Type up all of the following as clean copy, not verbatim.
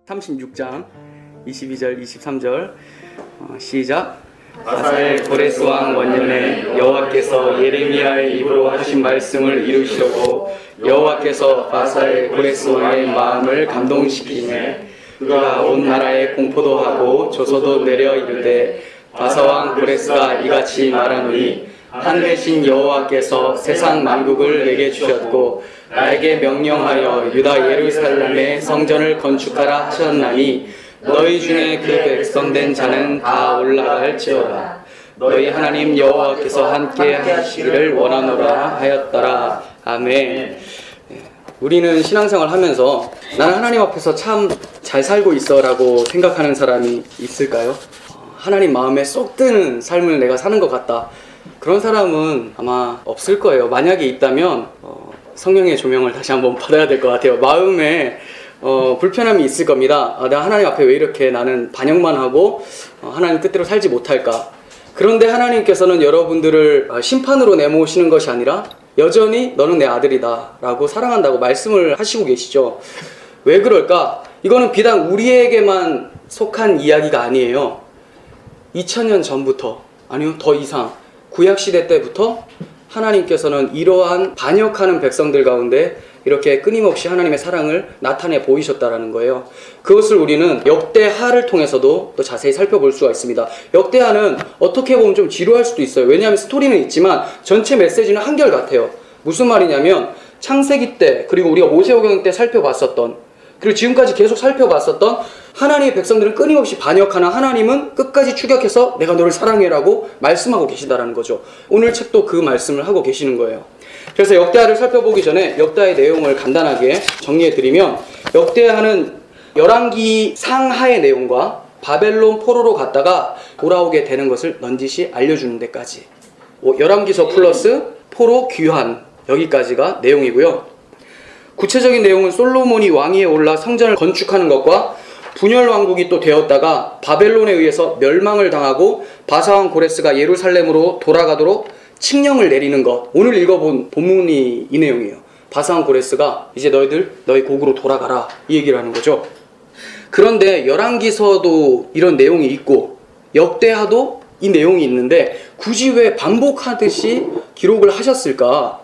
36장 22절 23절 시작. 바살 고레스 왕 원년에 여호와께서 예레미야의 입으로 하신 말씀을 이루시려고 여호와께서 바살 고레스 왕의 마음을 감동시키시매 그가 온 나라에 공포도 하고 조서도 내려 이르되 바사 왕 고레스가 이같이 말하노니 하늘의 신 여호와께서 세상 만국을 내게 주셨고 나에게 명령하여 유다 예루살렘의 성전을 건축하라 하셨나니 너희 중에 그 백성된 자는 다 올라갈지어다. 너희 하나님 여호와께서 함께 하시기를 원하노라 하였더라. 아멘. 우리는 신앙생활 하면서 나는 하나님 앞에서 참 잘 살고 있어 라고 생각하는 사람이 있을까요? 하나님 마음에 쏙 드는 삶을 내가 사는 것 같다, 그런 사람은 아마 없을 거예요. 만약에 있다면 성령의 조명을 다시 한번 받아야 될 것 같아요. 마음에 불편함이 있을 겁니다. 내가 하나님 앞에 왜 이렇게 나는 반역만 하고 하나님 뜻대로 살지 못할까. 그런데 하나님께서는 여러분들을 심판으로 내모시는 것이 아니라 여전히 너는 내 아들이다 라고 사랑한다고 말씀을 하시고 계시죠. 왜 그럴까? 이거는 비단 우리에게만 속한 이야기가 아니에요. 2000년 전부터, 아니요 더 이상 구약시대 때부터 하나님께서는 이러한 반역하는 백성들 가운데 이렇게 끊임없이 하나님의 사랑을 나타내 보이셨다라는 거예요. 그것을 우리는 역대하를 통해서도 또 자세히 살펴볼 수가 있습니다. 역대하는 어떻게 보면 좀 지루할 수도 있어요. 왜냐하면 스토리는 있지만 전체 메시지는 한결같아요. 무슨 말이냐면 창세기 때, 그리고 우리가 모세오경 때 살펴봤었던, 그리고 지금까지 계속 살펴봤었던 하나님의 백성들은 끊임없이 반역하나 하나님은 끝까지 추격해서 내가 너를 사랑해라고 말씀하고 계시다라는 거죠. 오늘 책도 그 말씀을 하고 계시는 거예요. 그래서 역대하를 살펴보기 전에 역대하의 내용을 간단하게 정리해드리면, 역대하는 열왕기 상하의 내용과 바벨론 포로로 갔다가 돌아오게 되는 것을 넌지시 알려주는 데까지, 열왕기서 플러스 포로 귀환, 여기까지가 내용이고요. 구체적인 내용은 솔로몬이 왕위에 올라 성전을 건축하는 것과 분열 왕국이 또 되었다가 바벨론에 의해서 멸망을 당하고 바사왕 고레스가 예루살렘으로 돌아가도록 칙령을 내리는 것, 오늘 읽어본 본문이 이 내용이에요. 바사왕 고레스가 이제 너희 고국으로 돌아가라, 이 얘기를 하는 거죠. 그런데 열왕기서도 이런 내용이 있고 역대하도 이 내용이 있는데 굳이 왜 반복하듯이 기록을 하셨을까?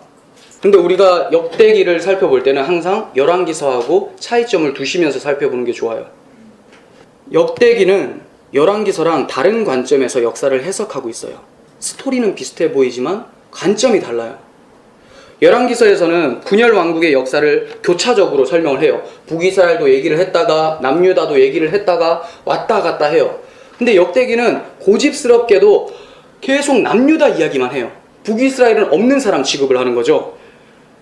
근데 우리가 역대기를 살펴볼 때는 항상 열왕기서하고 차이점을 두시면서 살펴보는 게 좋아요. 역대기는 열왕기서랑 다른 관점에서 역사를 해석하고 있어요. 스토리는 비슷해 보이지만 관점이 달라요. 열왕기서에서는 분열 왕국의 역사를 교차적으로 설명을 해요. 북이스라엘도 얘기를 했다가 남유다도 얘기를 했다가 왔다 갔다 해요. 근데 역대기는 고집스럽게도 계속 남유다 이야기만 해요. 북이스라엘은 없는 사람 취급을 하는 거죠.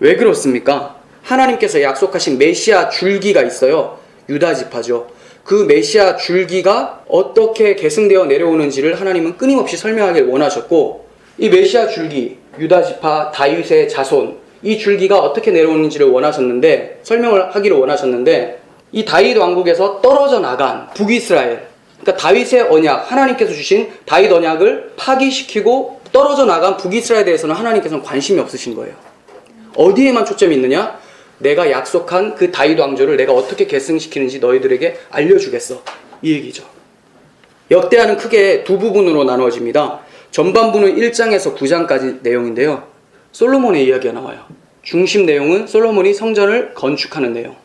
왜 그렇습니까? 하나님께서 약속하신 메시아 줄기가 있어요. 유다 지파죠. 그 메시아 줄기가 어떻게 계승되어 내려오는지를 하나님은 끊임없이 설명하길 원하셨고, 이 메시아 줄기, 유다 지파, 다윗의 자손, 이 줄기가 어떻게 내려오는지를 원하셨는데, 설명을 하기를 원하셨는데, 이 다윗 왕국에서 떨어져 나간 북이스라엘, 그러니까 다윗의 언약, 하나님께서 주신 다윗 언약을 파기시키고 떨어져 나간 북이스라엘에 대해서는 하나님께서는 관심이 없으신 거예요. 어디에만 초점이 있느냐? 내가 약속한 그 다윗 왕조를 내가 어떻게 계승시키는지 너희들에게 알려주겠어, 이 얘기죠. 역대하는 크게 두 부분으로 나누어집니다. 전반부는 1장에서 9장까지 내용인데요, 솔로몬의 이야기가 나와요. 중심 내용은 솔로몬이 성전을 건축하는 내용.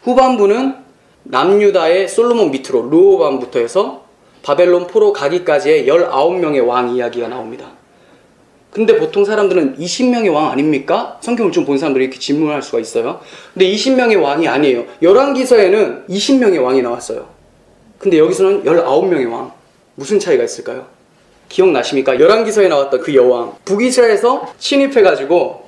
후반부는 남유다의 솔로몬 밑으로 르호보암부터 해서 바벨론 포로 가기까지의 19명의 왕 이야기가 나옵니다. 근데 보통 사람들은 20명의 왕 아닙니까? 성경을 좀 본 사람들이 이렇게 질문할 수가 있어요. 근데 20명의 왕이 아니에요. 열왕기서에는 20명의 왕이 나왔어요. 근데 여기서는 19명의 왕. 무슨 차이가 있을까요? 기억나십니까? 열왕기서에 나왔던 그 여왕, 북이스라엘에서 침입해가지고,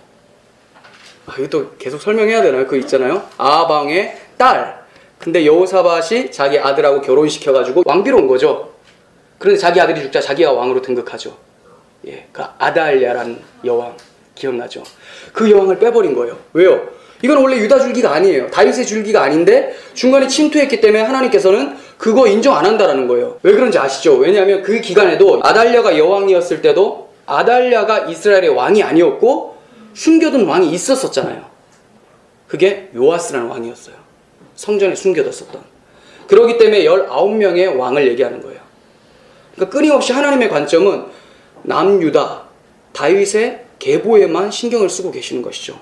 이것도 계속 설명해야 되나요? 그거 있잖아요, 아합왕의 딸. 근데 여호사밧이 자기 아들하고 결혼시켜가지고 왕비로 온 거죠. 그런데 자기 아들이 죽자 자기가 왕으로 등극하죠. 그 아달랴란 여왕, 기억나죠? 그 여왕을 빼버린 거예요. 왜요? 이건 원래 유다 줄기가 아니에요. 다윗의 줄기가 아닌데 중간에 침투했기 때문에 하나님께서는 그거 인정 안 한다라는 거예요. 왜 그런지 아시죠? 왜냐하면 그 기간에도 아달랴가 여왕이었을 때도 아달랴가 이스라엘의 왕이 아니었고 숨겨둔 왕이 있었잖아요. 그게 요아스라는 왕이었어요. 성전에 숨겨뒀었던. 그렇기 때문에 19명의 왕을 얘기하는 거예요. 그러니까 끊임없이 하나님의 관점은 남유다, 다윗의 계보에만 신경을 쓰고 계시는 것이죠.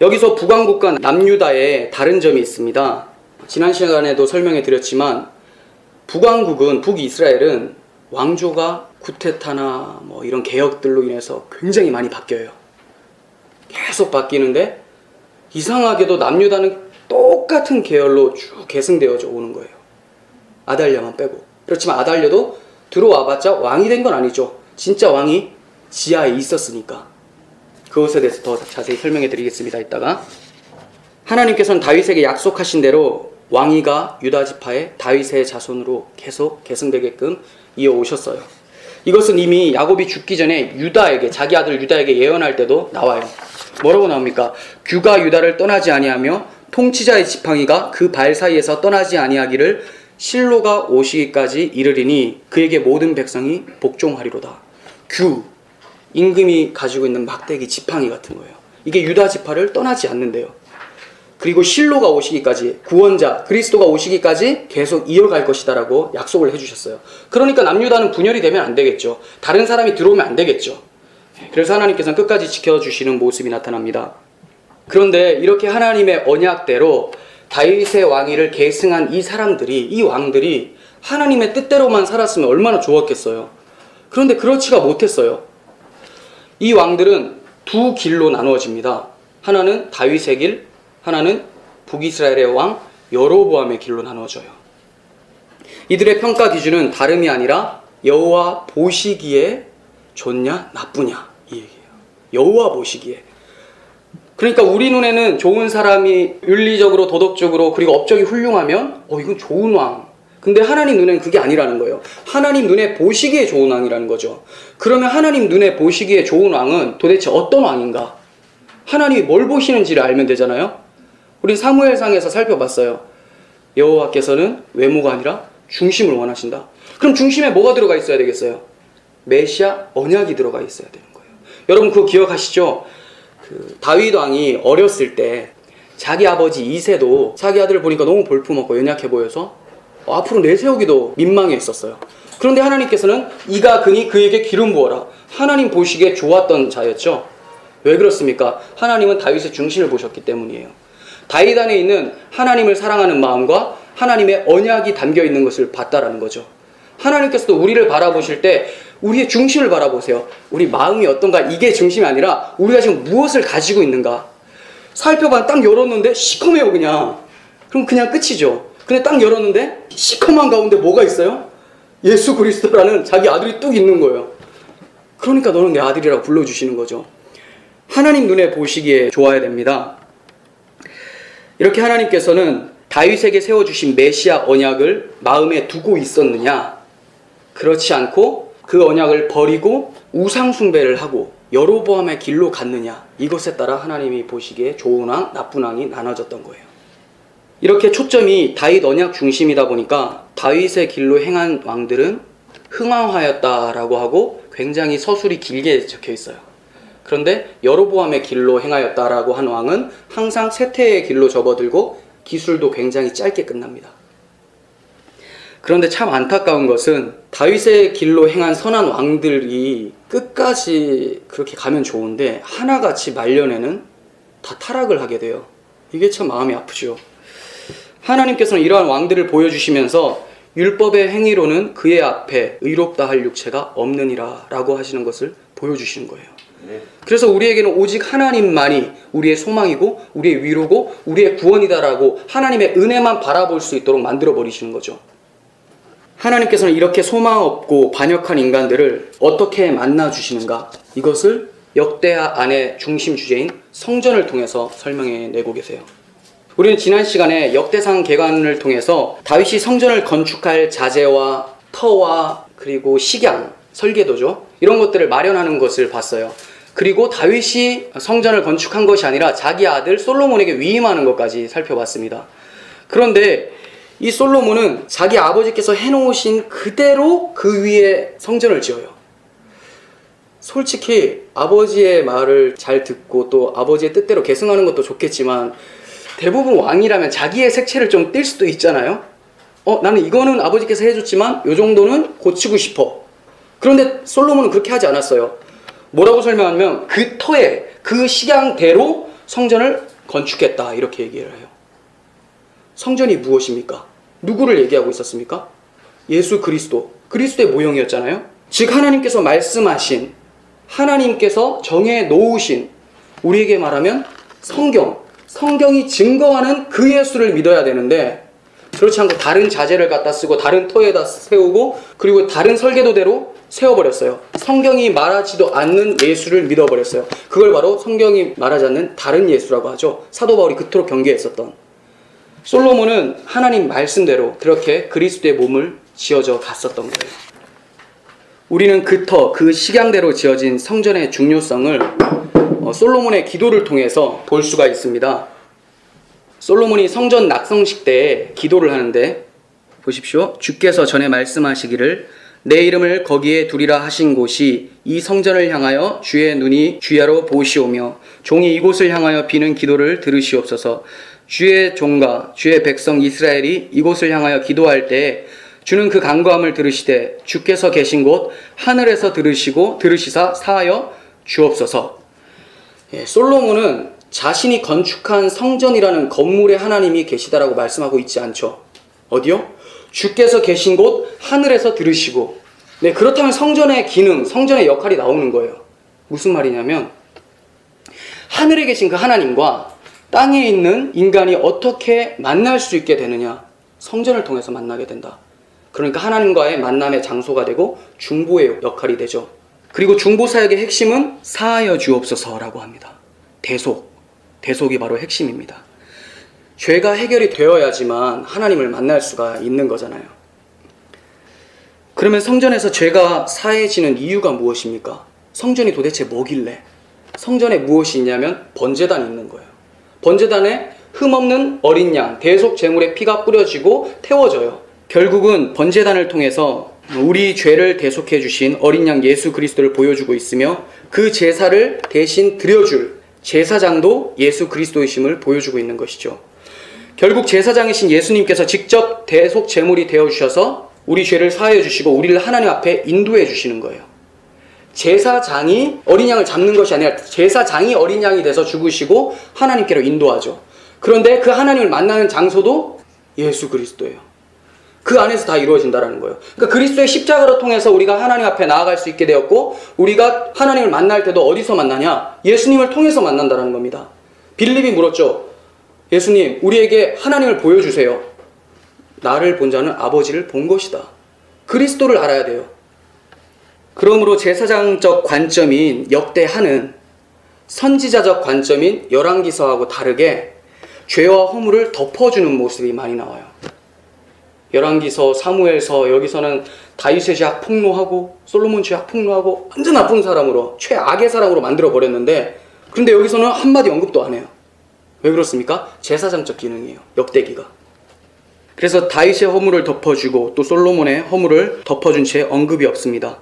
여기서 북왕국과 남유다에 다른 점이 있습니다. 지난 시간에도 설명해 드렸지만 북왕국은, 북이스라엘은 왕조가 쿠데타나 뭐 이런 개혁들로 인해서 굉장히 많이 바뀌어요. 계속 바뀌는데 이상하게도 남유다는 똑같은 계열로 쭉 계승되어져 오는 거예요. 아달랴만 빼고. 그렇지만 아달랴도 들어와봤자 왕이 된 건 아니죠. 진짜 왕이 지하에 있었으니까. 그것에 대해서 더 자세히 설명해 드리겠습니다. 이따가. 하나님께서는 다윗에게 약속하신 대로 왕위가 유다 지파의 다윗의 자손으로 계속 계승되게끔 이어오셨어요. 이것은 이미 야곱이 죽기 전에 유다에게, 자기 아들 유다에게 예언할 때도 나와요. 뭐라고 나옵니까? 규가 유다를 떠나지 아니하며 통치자의 지팡이가 그 발 사이에서 떠나지 아니하기를 실로가 오시기까지 이르리니 그에게 모든 백성이 복종하리로다. 규, 임금이 가지고 있는 막대기, 지팡이 같은 거예요. 이게 유다 지파를 떠나지 않는데요. 그리고 실로가 오시기까지, 구원자 그리스도가 오시기까지 계속 이어갈 것이다라고 약속을 해주셨어요. 그러니까 남유다는 분열이 되면 안 되겠죠. 다른 사람이 들어오면 안 되겠죠. 그래서 하나님께서는 끝까지 지켜주시는 모습이 나타납니다. 그런데 이렇게 하나님의 언약대로 다윗의 왕위를 계승한 이 사람들이, 이 왕들이 하나님의 뜻대로만 살았으면 얼마나 좋았겠어요. 그런데 그렇지가 못했어요. 이 왕들은 두 길로 나누어집니다. 하나는 다윗의 길, 하나는 북이스라엘의 왕 여로보암의 길로 나누어져요. 이들의 평가 기준은 다름이 아니라 여호와 보시기에 좋냐 나쁘냐 이 얘기예요. 여호와 보시기에. 그러니까 우리 눈에는 좋은 사람이 윤리적으로, 도덕적으로, 그리고 업적이 훌륭하면 이건 좋은 왕. 근데 하나님 눈에는 그게 아니라는 거예요. 하나님 눈에 보시기에 좋은 왕이라는 거죠. 그러면 하나님 눈에 보시기에 좋은 왕은 도대체 어떤 왕인가? 하나님이 뭘 보시는지를 알면 되잖아요. 우리 사무엘상에서 살펴봤어요. 여호와께서는 외모가 아니라 중심을 원하신다. 그럼 중심에 뭐가 들어가 있어야 되겠어요? 메시아 언약이 들어가 있어야 되는 거예요. 여러분 그거 기억하시죠? 다윗 왕이 어렸을 때 자기 아버지 이새도 자기 아들을 보니까 너무 볼품없고 연약해 보여서 앞으로 내세우기도 민망했었어요. 그런데 하나님께서는 이가 그니 그에게 기름 부어라. 하나님 보시기에 좋았던 자였죠. 왜 그렇습니까? 하나님은 다윗의 중심을 보셨기 때문이에요. 다윗 안에 있는 하나님을 사랑하는 마음과 하나님의 언약이 담겨 있는 것을 봤다라는 거죠. 하나님께서도 우리를 바라보실 때 우리의 중심을 바라보세요. 우리 마음이 어떤가, 이게 중심이 아니라 우리가 지금 무엇을 가지고 있는가. 살펴봐, 딱 열었는데 시커매요 그냥. 그럼 그냥 끝이죠. 근데 딱 열었는데 시커먼 가운데 뭐가 있어요? 예수 그리스도라는 자기 아들이 뚝 있는 거예요. 그러니까 너는 내 아들이라고 불러주시는 거죠. 하나님 눈에 보시기에 좋아야 됩니다. 이렇게 하나님께서는 다윗에게 세워주신 메시아 언약을 마음에 두고 있었느냐? 그렇지 않고 그 언약을 버리고 우상 숭배를 하고 여로보암의 길로 갔느냐? 이것에 따라 하나님이 보시기에 좋은 왕, 나쁜 왕이 나눠졌던 거예요. 이렇게 초점이 다윗 언약 중심이다 보니까 다윗의 길로 행한 왕들은 흥왕하였다라고 하고 굉장히 서술이 길게 적혀 있어요. 그런데 여로보암의 길로 행하였다라고 한 왕은 항상 쇠퇴의 길로 접어들고 기술도 굉장히 짧게 끝납니다. 그런데 참 안타까운 것은 다윗의 길로 행한 선한 왕들이 끝까지 그렇게 가면 좋은데 하나같이 말년에는 다 타락을 하게 돼요. 이게 참 마음이 아프죠. 하나님께서는 이러한 왕들을 보여주시면서 율법의 행위로는 그의 앞에 의롭다 할 육체가 없느니라 라고 하시는 것을 보여주시는 거예요. 그래서 우리에게는 오직 하나님만이 우리의 소망이고 우리의 위로고 우리의 구원이다라고 하나님의 은혜만 바라볼 수 있도록 만들어 버리시는 거죠. 하나님께서는 이렇게 소망 없고 반역한 인간들을 어떻게 만나주시는가, 이것을 역대하 안의 중심 주제인 성전을 통해서 설명해 내고 계세요. 우리는 지난 시간에 역대상 개관을 통해서 다윗이 성전을 건축할 자재와 터와 그리고 식양, 설계도죠. 이런 것들을 마련하는 것을 봤어요. 그리고 다윗이 성전을 건축한 것이 아니라 자기 아들 솔로몬에게 위임하는 것까지 살펴봤습니다. 그런데 이 솔로몬은 자기 아버지께서 해놓으신 그대로 그 위에 성전을 지어요. 솔직히 아버지의 말을 잘 듣고 또 아버지의 뜻대로 계승하는 것도 좋겠지만 대부분 왕이라면 자기의 색채를 좀 띌 수도 있잖아요. 나는 이거는 아버지께서 해줬지만 요 정도는 고치고 싶어. 그런데 솔로몬은 그렇게 하지 않았어요. 뭐라고 설명하면 그 터에 그 식양대로 성전을 건축했다 이렇게 얘기를 해요. 성전이 무엇입니까? 누구를 얘기하고 있었습니까? 예수 그리스도, 그리스도의 모형이었잖아요. 즉 하나님께서 말씀하신, 하나님께서 정해 놓으신, 우리에게 말하면 성경이 증거하는 그 예수를 믿어야 되는데, 그렇지 않고 다른 자재를 갖다 쓰고 다른 터에다 세우고 그리고 다른 설계도대로 세워버렸어요. 성경이 말하지도 않는 예수를 믿어버렸어요. 그걸 바로 성경이 말하지 않는 다른 예수라고 하죠. 사도 바울이 그토록 경계했었던. 솔로몬은 하나님 말씀대로 그렇게 그리스도의 몸을 지어져 갔었던 거예요. 우리는 그 식양대로 지어진 성전의 중요성을 솔로몬의 기도를 통해서 볼 수가 있습니다. 솔로몬이 성전 낙성식 때에 기도를 하는데 보십시오. 주께서 전에 말씀하시기를 내 이름을 거기에 두리라 하신 곳이 이 성전을 향하여 주의 눈이 주야로 보시오며 종이 이곳을 향하여 비는 기도를 들으시옵소서. 주의 종과 주의 백성 이스라엘이 이곳을 향하여 기도할 때에 주는 그 간구함을 들으시되 주께서 계신 곳 하늘에서 들으시사 사하여 주옵소서. 솔로몬은 자신이 건축한 성전이라는 건물에 하나님이 계시다라고 말씀하고 있지 않죠. 어디요? 주께서 계신 곳 하늘에서 들으시고. 네, 그렇다면 성전의 기능, 성전의 역할이 나오는 거예요. 무슨 말이냐면 하늘에 계신 그 하나님과 땅에 있는 인간이 어떻게 만날 수 있게 되느냐? 성전을 통해서 만나게 된다. 그러니까 하나님과의 만남의 장소가 되고 중보의 역할이 되죠. 그리고 중보 사역의 핵심은 사하여 주옵소서라고 합니다. 대속이 바로 핵심입니다. 죄가 해결이 되어야지만 하나님을 만날 수가 있는 거잖아요. 그러면 성전에서 죄가 사해지는 이유가 무엇입니까? 성전이 도대체 뭐길래? 성전에 무엇이 있냐면 번제단이 있는 거예요. 번제단에 흠없는 어린 양, 대속 제물의 피가 뿌려지고 태워져요. 결국은 번제단을 통해서 우리 죄를 대속해 주신 어린 양 예수 그리스도를 보여주고 있으며 그 제사를 대신 드려줄 제사장도 예수 그리스도이심을 보여주고 있는 것이죠. 결국 제사장이신 예수님께서 직접 대속 제물이 되어주셔서 우리 죄를 사하여 주시고 우리를 하나님 앞에 인도해 주시는 거예요. 제사장이 어린 양을 잡는 것이 아니라 제사장이 어린 양이 돼서 죽으시고 하나님께로 인도하죠. 그런데 그 하나님을 만나는 장소도 예수 그리스도예요. 그 안에서 다 이루어진다는 거예요. 그러니까 그리스도의 십자가로 통해서 우리가 하나님 앞에 나아갈 수 있게 되었고 우리가 하나님을 만날 때도 어디서 만나냐? 예수님을 통해서 만난다는 겁니다. 빌립이 물었죠. 예수님, 우리에게 하나님을 보여주세요. 나를 본 자는 아버지를 본 것이다. 그리스도를 알아야 돼요. 그러므로 제사장적 관점인 역대하는 선지자적 관점인 열왕기서하고 다르게 죄와 허물을 덮어주는 모습이 많이 나와요. 열왕기서, 사무엘서, 여기서는 다윗의 죄악 폭로하고 솔로몬 죄악 폭로하고 완전 나쁜 사람으로, 최악의 사람으로 만들어버렸는데 그런데 여기서는 한마디 언급도 안 해요. 왜 그렇습니까? 제사장적 기능이에요. 역대기가. 그래서 다윗의 허물을 덮어주고 또 솔로몬의 허물을 덮어준 채 언급이 없습니다.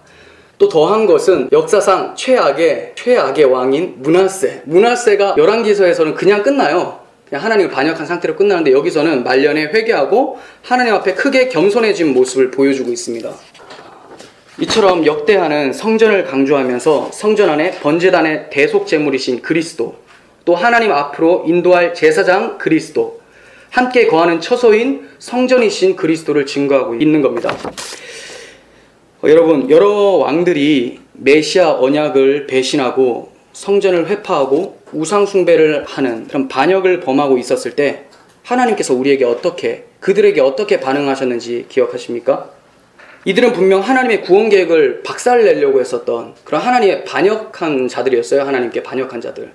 또 더한 것은 역사상 최악의 왕인 므낫세가 열왕기서에서는 그냥 끝나요. 그냥 하나님을 반역한 상태로 끝나는데 여기서는 말년에 회개하고 하나님 앞에 크게 겸손해진 모습을 보여주고 있습니다. 이처럼 역대하는 성전을 강조하면서 성전 안에 번제단의 대속 제물이신 그리스도, 또 하나님 앞으로 인도할 제사장 그리스도, 함께 거하는 처소인 성전이신 그리스도를 증거하고 있는 겁니다. 여러분, 여러 왕들이 메시아 언약을 배신하고 성전을 회파하고 우상 숭배를 하는 그런 반역을 범하고 있었을 때 하나님께서 그들에게 어떻게 반응하셨는지 기억하십니까? 이들은 분명 하나님의 구원 계획을 박살내려고 했었던 그런 하나님의 반역한 자들이었어요. 하나님께 반역한 자들.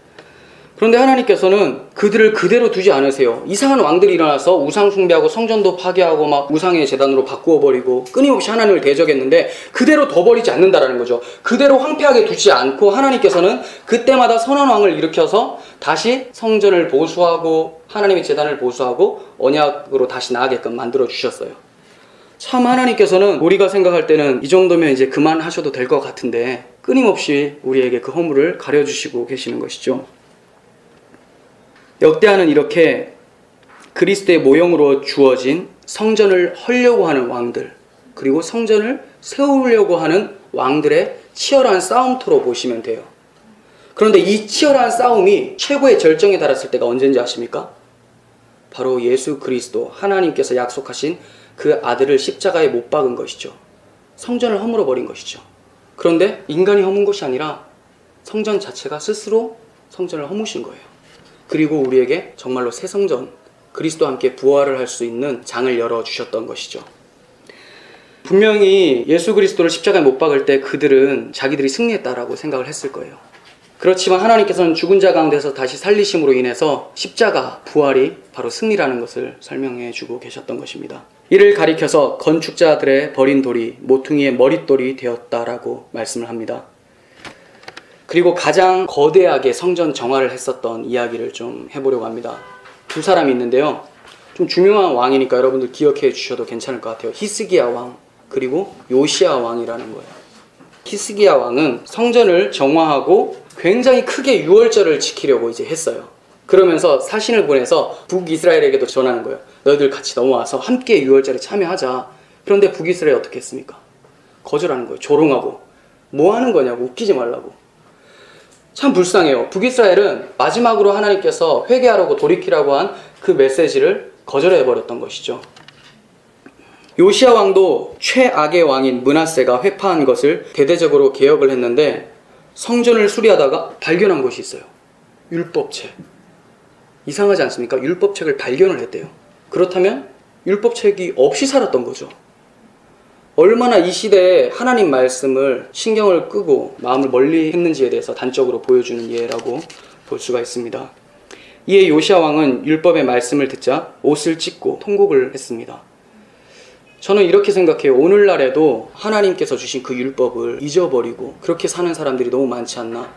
그런데 하나님께서는 그들을 그대로 두지 않으세요. 이상한 왕들이 일어나서 우상 숭배하고 성전도 파괴하고 막 우상의 제단으로 바꾸어버리고 끊임없이 하나님을 대적했는데 그대로 둬버리지 않는다라는 거죠. 그대로 황폐하게 두지 않고 하나님께서는 그때마다 선한 왕을 일으켜서 다시 성전을 보수하고 하나님의 제단을 보수하고 언약으로 다시 나아가게끔 만들어 주셨어요. 참 하나님께서는 우리가 생각할 때는 이 정도면 이제 그만하셔도 될 것 같은데 끊임없이 우리에게 그 허물을 가려주시고 계시는 것이죠. 역대하는 이렇게 그리스도의 모형으로 주어진 성전을 헐려고 하는 왕들, 그리고 성전을 세우려고 하는 왕들의 치열한 싸움터로 보시면 돼요. 그런데 이 치열한 싸움이 최고의 절정에 달했을 때가 언제인지 아십니까? 바로 예수 그리스도, 하나님께서 약속하신 그 아들을 십자가에 못 박은 것이죠. 성전을 허물어 버린 것이죠. 그런데 인간이 허문 것이 아니라 성전 자체가 스스로 성전을 허무신 거예요. 그리고 우리에게 정말로 새 성전, 그리스도와 함께 부활을 할 수 있는 장을 열어주셨던 것이죠. 분명히 예수 그리스도를 십자가에 못 박을 때 그들은 자기들이 승리했다라고 생각을 했을 거예요. 그렇지만 하나님께서는 죽은 자 가운데서 다시 살리심으로 인해서 십자가, 부활이 바로 승리라는 것을 설명해 주고 계셨던 것입니다. 이를 가리켜서 건축자들의 버린 돌이 모퉁이의 머릿돌이 되었다라고 말씀을 합니다. 그리고 가장 거대하게 성전 정화를 했었던 이야기를 좀 해보려고 합니다. 두 사람이 있는데요. 좀 중요한 왕이니까 여러분들 기억해 주셔도 괜찮을 것 같아요. 히스기야 왕, 그리고 요시야 왕이라는 거예요. 히스기야 왕은 성전을 정화하고 굉장히 크게 유월절을 지키려고 이제 했어요. 그러면서 사신을 보내서 북이스라엘에게도 전하는 거예요. 너희들 같이 넘어와서 함께 유월절에 참여하자. 그런데 북이스라엘이 어떻게 했습니까? 거절하는 거예요. 조롱하고. 뭐 하는 거냐고, 웃기지 말라고. 참 불쌍해요. 북이스라엘은 마지막으로 하나님께서 회개하라고 돌이키라고 한 그 메시지를 거절해버렸던 것이죠. 요시야 왕도 최악의 왕인 므낫세가 회파한 것을 대대적으로 개혁을 했는데 성전을 수리하다가 발견한 것이 있어요. 율법책. 이상하지 않습니까? 율법책을 발견을 했대요. 그렇다면 율법책이 없이 살았던 거죠. 얼마나 이 시대에 하나님 말씀을 신경을 끄고 마음을 멀리 했는지에 대해서 단적으로 보여주는 예라고 볼 수가 있습니다. 이에 요시야 왕은 율법의 말씀을 듣자 옷을 찢고 통곡을 했습니다. 저는 이렇게 생각해요. 오늘날에도 하나님께서 주신 그 율법을 잊어버리고 그렇게 사는 사람들이 너무 많지 않나.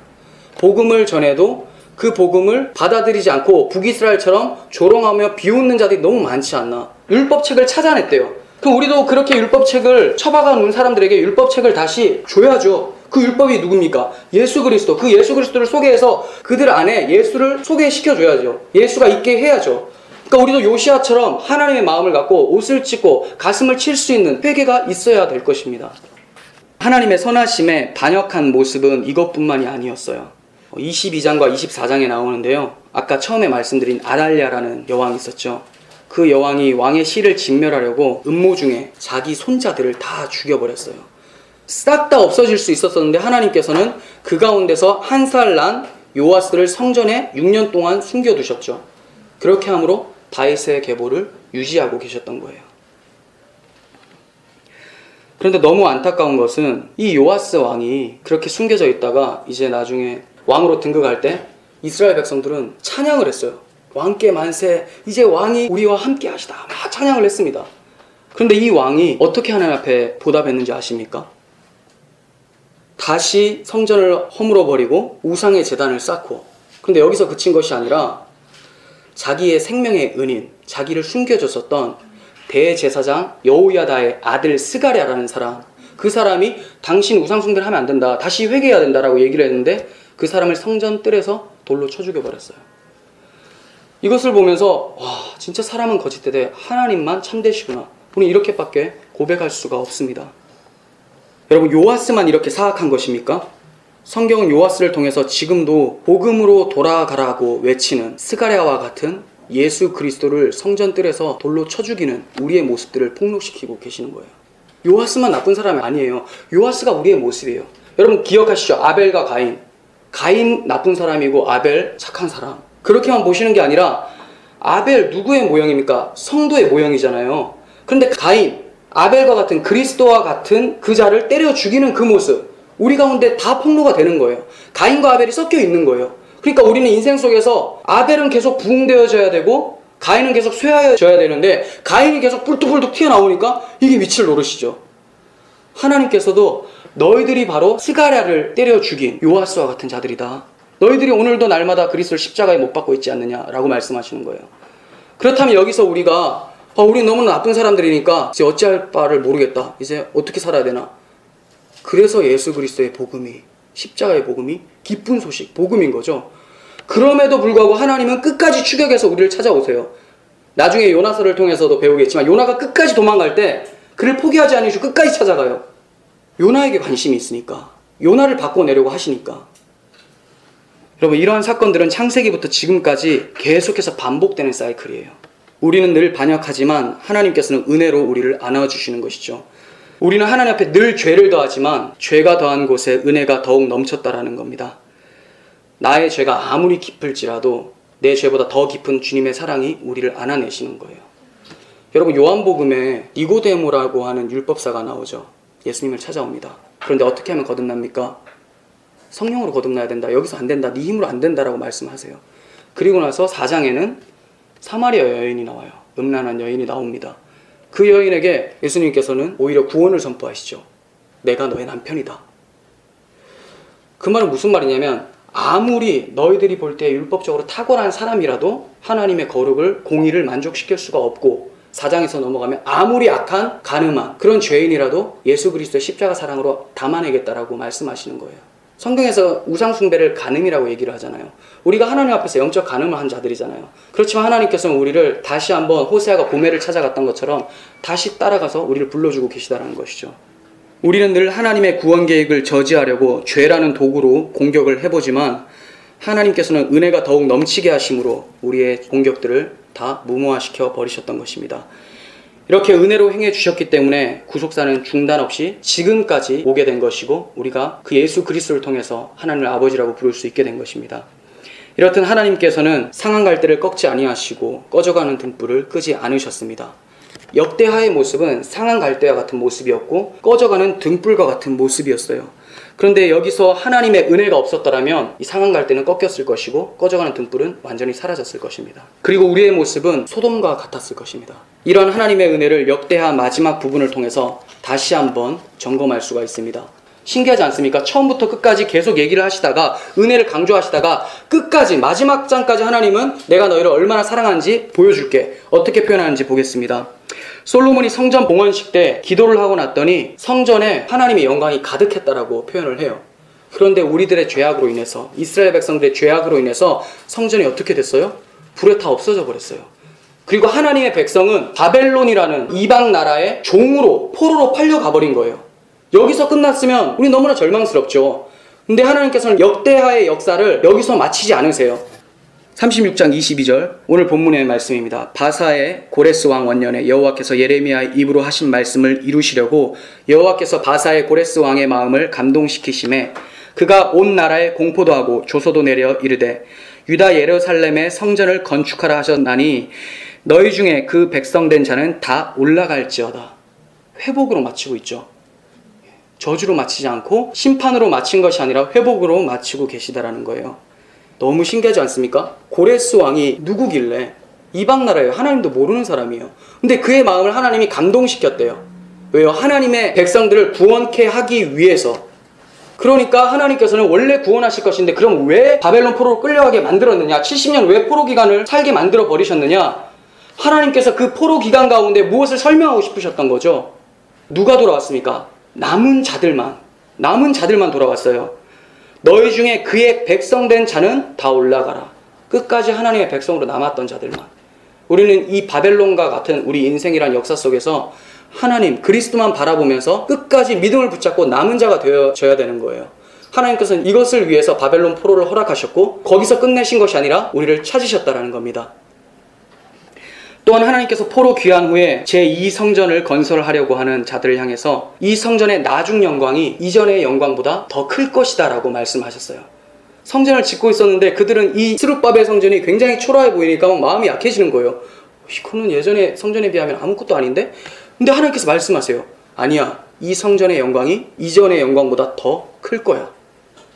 복음을 전해도 그 복음을 받아들이지 않고 북이스라엘처럼 조롱하며 비웃는 자들이 너무 많지 않나. 율법책을 찾아냈대요. 그럼 우리도 그렇게 율법책을 처박아 놓은 사람들에게 율법책을 다시 줘야죠. 그 율법이 누굽니까? 예수 그리스도. 그 예수 그리스도를 소개해서 그들 안에 예수를 소개시켜줘야죠. 예수가 있게 해야죠. 그러니까 우리도 요시야처럼 하나님의 마음을 갖고 옷을 찢고 가슴을 칠 수 있는 회개가 있어야 될 것입니다. 하나님의 선하심에 반역한 모습은 이것뿐만이 아니었어요. 22장과 24장에 나오는데요. 아까 처음에 말씀드린 아달랴라는 여왕이 있었죠. 그 여왕이 왕의 씨를 진멸하려고 음모 중에 자기 손자들을 다 죽여버렸어요. 싹 다 없어질 수 있었는데 하나님께서는 그 가운데서 한 살 난 요아스를 성전에 6년 동안 숨겨두셨죠. 그렇게 함으로 다윗의 계보를 유지하고 계셨던 거예요. 그런데 너무 안타까운 것은 이 요아스 왕이 그렇게 숨겨져 있다가 이제 나중에 왕으로 등극할 때 이스라엘 백성들은 찬양을 했어요. 왕께 만세, 이제 왕이 우리와 함께 하시다. 막 찬양을 했습니다. 그런데 이 왕이 어떻게 하나님 앞에 보답했는지 아십니까? 다시 성전을 허물어버리고 우상의 제단을 쌓고, 그런데 여기서 그친 것이 아니라 자기의 생명의 은인, 자기를 숨겨줬었던 대제사장 여호야다의 아들 스가랴라는 사람, 그 사람이 당신 우상숭배를 하면 안 된다, 다시 회개해야 된다라고 얘기를 했는데 그 사람을 성전 뜰에서 돌로 쳐 죽여버렸어요. 이것을 보면서 와, 진짜 사람은 거짓되되 하나님만 참되시구나, 우리 이렇게밖에 고백할 수가 없습니다. 여러분, 요아스만 이렇게 사악한 것입니까? 성경은 요아스를 통해서 지금도 복음으로 돌아가라고 외치는 스가랴와 같은 예수 그리스도를 성전뜰에서 돌로 쳐 죽이는 우리의 모습들을 폭로시키고 계시는 거예요. 요아스만 나쁜 사람이 아니에요. 요아스가 우리의 모습이에요. 여러분 기억하시죠? 아벨과 가인. 가인 나쁜 사람이고 아벨 착한 사람. 그렇게만 보시는 게 아니라 아벨 누구의 모형입니까? 성도의 모형이잖아요. 그런데 가인, 아벨과 같은 그리스도와 같은 그 자를 때려 죽이는 그 모습, 우리 가운데 다 폭로가 되는 거예요. 가인과 아벨이 섞여 있는 거예요. 그러니까 우리는 인생 속에서 아벨은 계속 부흥되어져야 되고 가인은 계속 쇠하여져야 되는데 가인이 계속 뿔뚝뿔뚝 튀어나오니까 이게 미칠 노릇이죠. 하나님께서도 너희들이 바로 스가랴를 때려 죽인 요아스와 같은 자들이다. 너희들이 오늘도 날마다 그리스도를 십자가에 못 박고 있지 않느냐라고 말씀하시는 거예요. 그렇다면 여기서 우리가 우리 너무 나쁜 사람들이니까 이제 어찌할 바를 모르겠다, 이제 어떻게 살아야 되나. 그래서 예수 그리스도의 복음이, 십자가의 복음이 기쁜 소식, 복음인 거죠. 그럼에도 불구하고 하나님은 끝까지 추격해서 우리를 찾아오세요. 나중에 요나서를 통해서도 배우겠지만 요나가 끝까지 도망갈 때 그를 포기하지 않으시고 끝까지 찾아가요. 요나에게 관심이 있으니까, 요나를 바꿔내려고 하시니까. 여러분, 이러한 사건들은 창세기부터 지금까지 계속해서 반복되는 사이클이에요. 우리는 늘 반역하지만 하나님께서는 은혜로 우리를 안아주시는 것이죠. 우리는 하나님 앞에 늘 죄를 더하지만 죄가 더한 곳에 은혜가 더욱 넘쳤다라는 겁니다. 나의 죄가 아무리 깊을지라도 내 죄보다 더 깊은 주님의 사랑이 우리를 안아내시는 거예요. 여러분, 요한복음에 니고데모라고 하는 율법사가 나오죠. 예수님을 찾아옵니다. 그런데 어떻게 하면 거듭납니까? 성령으로 거듭나야 된다. 여기서 안 된다. 네 힘으로 안 된다라고 말씀하세요. 그리고 나서 4장에는 사마리아 여인이 나와요. 음란한 여인이 나옵니다. 그 여인에게 예수님께서는 오히려 구원을 선포하시죠. 내가 너의 남편이다. 그 말은 무슨 말이냐면, 아무리 너희들이 볼 때 율법적으로 탁월한 사람이라도 하나님의 거룩을, 공의를 만족시킬 수가 없고, 4장에서 넘어가면 아무리 악한 간음한 그런 죄인이라도 예수 그리스도의 십자가 사랑으로 담아내겠다라고 말씀하시는 거예요. 성경에서 우상숭배를 간음이라고 얘기를 하잖아요. 우리가 하나님 앞에서 영적 간음을 한 자들이잖아요. 그렇지만 하나님께서는 우리를 다시 한번 호세아가 고멜을 찾아갔던 것처럼 다시 따라가서 우리를 불러주고 계시다는 것이죠. 우리는 늘 하나님의 구원 계획을 저지하려고 죄라는 도구로 공격을 해보지만 하나님께서는 은혜가 더욱 넘치게 하심으로 우리의 공격들을 다 무모화시켜 버리셨던 것입니다. 이렇게 은혜로 행해 주셨기 때문에 구속사는 중단 없이 지금까지 오게 된 것이고, 우리가 그 예수 그리스도를 통해서 하나님을 아버지라고 부를 수 있게 된 것입니다. 이렇듯 하나님께서는 상한 갈대를 꺾지 아니하시고 꺼져가는 등불을 끄지 않으셨습니다. 역대하의 모습은 상한 갈대와 같은 모습이었고 꺼져가는 등불과 같은 모습이었어요. 그런데 여기서 하나님의 은혜가 없었더라면 이 상한 갈대는 꺾였을 것이고 꺼져가는 등불은 완전히 사라졌을 것입니다. 그리고 우리의 모습은 소돔과 같았을 것입니다. 이러한 하나님의 은혜를 역대하 마지막 부분을 통해서 다시 한번 점검할 수가 있습니다. 신기하지 않습니까? 처음부터 끝까지 계속 얘기를 하시다가 은혜를 강조하시다가 끝까지 마지막 장까지 하나님은 내가 너희를 얼마나 사랑하는지 보여줄게. 어떻게 표현하는지 보겠습니다. 솔로몬이 성전 봉헌식 때 기도를 하고 났더니 성전에 하나님의 영광이 가득했다라고 표현을 해요. 그런데 우리들의 죄악으로 인해서, 이스라엘 백성들의 죄악으로 인해서 성전이 어떻게 됐어요? 불에 다 없어져 버렸어요. 그리고 하나님의 백성은 바벨론이라는 이방 나라의 종으로, 포로로 팔려가 버린 거예요. 여기서 끝났으면 우리 너무나 절망스럽죠. 근데 하나님께서는 역대하의 역사를 여기서 마치지 않으세요. 36장 22절, 오늘 본문의 말씀입니다. 바사의 고레스 왕 원년에 여호와께서 예레미야의 입으로 하신 말씀을 이루시려고 여호와께서 바사의 고레스 왕의 마음을 감동시키심에 그가 온 나라에 공포도 하고 조소도 내려 이르되 유다 예루살렘의 성전을 건축하라 하셨나니 너희 중에 그 백성된 자는 다 올라갈지어다. 회복으로 마치고 있죠. 저주로 마치지 않고 심판으로 마친 것이 아니라 회복으로 마치고 계시다라는 거예요. 너무 신기하지 않습니까? 고레스 왕이 누구길래? 이방 나라예요. 하나님도 모르는 사람이에요. 근데 그의 마음을 하나님이 감동시켰대요. 왜요? 하나님의 백성들을 구원케 하기 위해서. 그러니까 하나님께서는 원래 구원하실 것인데 그럼 왜 바벨론 포로로 끌려가게 만들었느냐? 70년 왜 포로 기간을 살게 만들어 버리셨느냐? 하나님께서 그 포로 기간 가운데 무엇을 설명하고 싶으셨던 거죠? 누가 돌아왔습니까? 남은 자들만 돌아왔어요. 너희 중에 그의 백성된 자는 다 올라가라. 끝까지 하나님의 백성으로 남았던 자들만. 우리는 이 바벨론과 같은 우리 인생이란 역사 속에서 하나님, 그리스도만 바라보면서 끝까지 믿음을 붙잡고 남은 자가 되어져야 되는 거예요. 하나님께서는 이것을 위해서 바벨론 포로를 허락하셨고 거기서 끝내신 것이 아니라 우리를 찾으셨다라는 겁니다. 또한 하나님께서 포로 귀환 후에 제2성전을 건설하려고 하는 자들을 향해서 이 성전의 나중 영광이 이전의 영광보다 더 클 것이다 라고 말씀하셨어요. 성전을 짓고 있었는데 그들은 이 스룹바벨 성전이 굉장히 초라해 보이니까 마음이 약해지는 거예요. 이거는 예전의 성전에 비하면 아무것도 아닌데? 근데 하나님께서 말씀하세요. 아니야, 이 성전의 영광이 이전의 영광보다 더 클 거야.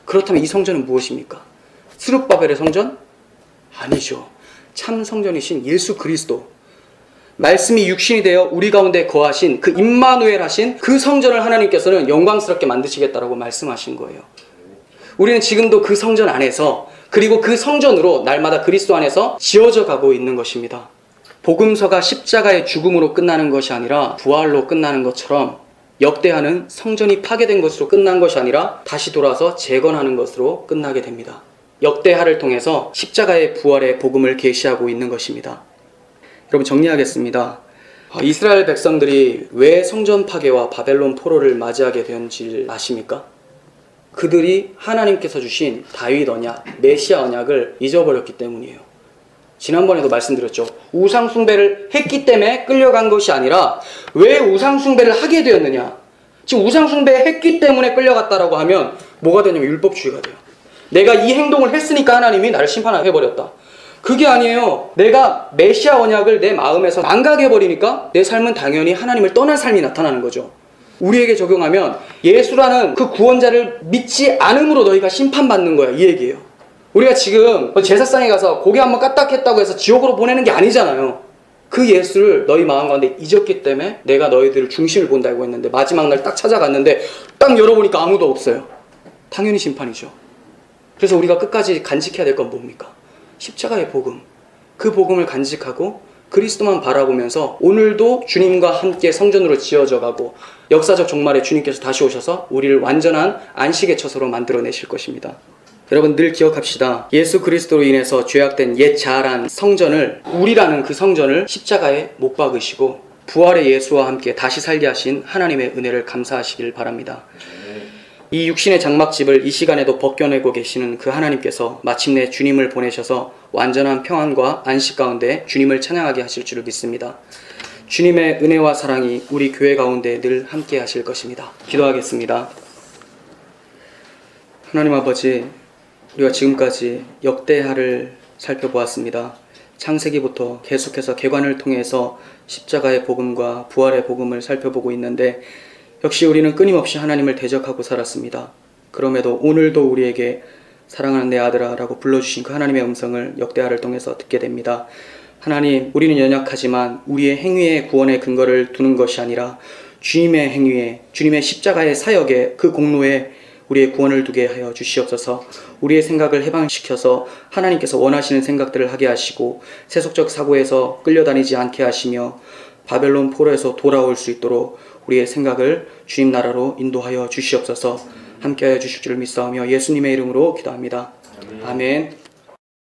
그렇다면 이 성전은 무엇입니까? 스룹바벨의 성전? 아니죠. 참 성전이신 예수 그리스도, 말씀이 육신이 되어 우리 가운데 거하신 그 임마누엘 하신 그 성전을 하나님께서는 영광스럽게 만드시겠다라고 말씀하신 거예요. 우리는 지금도 그 성전 안에서, 그리고 그 성전으로 날마다 그리스도 안에서 지어져 가고 있는 것입니다. 복음서가 십자가의 죽음으로 끝나는 것이 아니라 부활로 끝나는 것처럼 역대하는 성전이 파괴된 것으로 끝난 것이 아니라 다시 돌아서 재건하는 것으로 끝나게 됩니다. 역대하를 통해서 십자가의 부활의 복음을 계시하고 있는 것입니다. 여러분 정리하겠습니다. 이스라엘 백성들이 왜 성전 파괴와 바벨론 포로를 맞이하게 되었는지 아십니까? 그들이 하나님께서 주신 다윗 언약, 메시아 언약을 잊어버렸기 때문이에요. 지난번에도 말씀드렸죠. 우상 숭배를 했기 때문에 끌려간 것이 아니라 왜 우상 숭배를 하게 되었느냐. 지금 우상 숭배했기 때문에 끌려갔다라고 하면 뭐가 되냐면 율법주의가 돼요. 내가 이 행동을 했으니까 하나님이 나를 심판해버렸다. 그게 아니에요. 내가 메시아 언약을 내 마음에서 망각해버리니까 내 삶은 당연히 하나님을 떠난 삶이 나타나는 거죠. 우리에게 적용하면 예수라는 그 구원자를 믿지 않음으로 너희가 심판받는 거야, 이 얘기예요. 우리가 지금 제사상에 가서 고기 한번 까딱했다고 해서 지옥으로 보내는 게 아니잖아요. 그 예수를 너희 마음 가운데 잊었기 때문에 내가 너희들을 중심을 본다고 했는데 마지막 날 딱 찾아갔는데 딱 열어보니까 아무도 없어요. 당연히 심판이죠. 그래서 우리가 끝까지 간직해야 될 건 뭡니까? 십자가의 복음. 그 복음을 간직하고 그리스도만 바라보면서 오늘도 주님과 함께 성전으로 지어져 가고 역사적 종말에 주님께서 다시 오셔서 우리를 완전한 안식의 처소로 만들어내실 것입니다. 여러분 늘 기억합시다. 예수 그리스도로 인해서 죄악된 옛 자아란 성전을, 우리라는 그 성전을 십자가에 못 박으시고 부활의 예수와 함께 다시 살게 하신 하나님의 은혜를 감사하시길 바랍니다. 이 육신의 장막집을 이 시간에도 벗겨내고 계시는 그 하나님께서 마침내 주님을 보내셔서 완전한 평안과 안식 가운데 주님을 찬양하게 하실 줄을 믿습니다. 주님의 은혜와 사랑이 우리 교회 가운데 늘 함께 하실 것입니다. 기도하겠습니다. 하나님 아버지, 우리가 지금까지 역대하를 살펴보았습니다. 창세기부터 계속해서 계관을 통해서 십자가의 복음과 부활의 복음을 살펴보고 있는데 역시 우리는 끊임없이 하나님을 대적하고 살았습니다. 그럼에도 오늘도 우리에게 사랑하는 내 아들아 라고 불러주신 그 하나님의 음성을 역대하를 통해서 듣게 됩니다. 하나님, 우리는 연약하지만 우리의 행위에 구원의 근거를 두는 것이 아니라 주님의 행위에, 주님의 십자가의 사역에, 그 공로에 우리의 구원을 두게 하여 주시옵소서. 우리의 생각을 해방시켜서 하나님께서 원하시는 생각들을 하게 하시고 세속적 사고에서 끌려다니지 않게 하시며 바벨론 포로에서 돌아올 수 있도록 우리의 생각을 주님 나라로 인도하여 주시옵소서. 함께하여 주실 줄 믿사오며 예수님의 이름으로 기도합니다. 아멘.